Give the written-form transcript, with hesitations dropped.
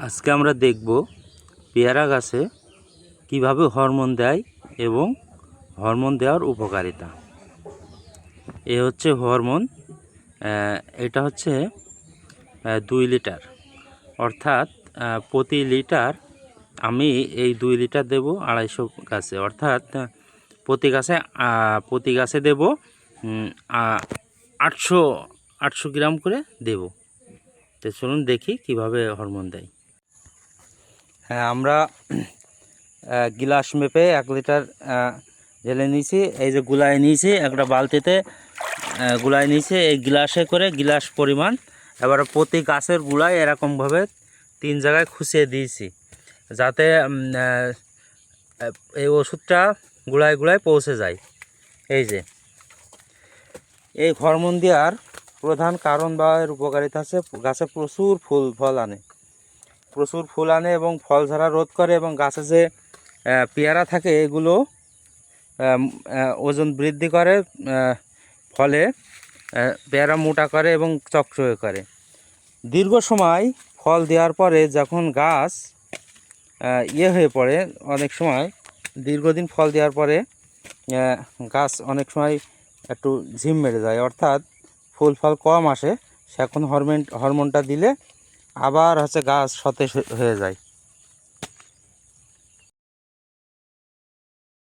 আজকে আমরা দেখব পেয়ারা গাছে কিভাবে হরমোন দেয় এবং হরমোন দেওয়ার উপকারিতা। এ হচ্ছে হরমোন, এটা হচ্ছে 2 লিটার, অর্থাৎ প্রতি লিটার আমি এই 2 লিটার দেব 250 গাছে, অর্থাৎ প্রতি গাছে দেব 800 গ্রাম করে দেব। তো চলুন দেখি কিভাবে হরমোন দেয়। হ্যাঁ, আমরা গ্লাস মেপে 1 লিটার ঢেলে নিয়েছি। এই যে গুলায় নিয়েছি, একটা বালতিতে গুলায় নিয়েছি এই গ্লাসে করে, গ্লাস পরিমাণ। এবার প্রতি গাছের গুলায় এরকমভাবে 3 জায়গায় খুঁচিয়ে দিয়েছি, যাতে এই ওষুধটা গুলায় গুলায় পৌঁছে যায়। এই যে এই হরমোন দেওয়ার প্রধান কারণ বা এর উপকারিতা আছে, গাছে প্রচুর ফুল আনে এবং ফল ঝরা রোধ করে, এবং গাছে যে পেয়ারা থাকে এগুলো ওজন বৃদ্ধি করে, ফলে পেয়ারা মোটা করে এবং চকচকে করে। দীর্ঘ সময় ফল দেওয়ার পরে যখন গাছ হয়ে পড়ে, অনেক সময় দীর্ঘদিন ফল দেওয়ার পরে গাছ অনেক সময় একটু ঝিম মেরে যায়, অর্থাৎ ফুল ফল কম আসে। এখন হরমোনটা দিলে আবার গাছ সতেজ হয়ে যায়।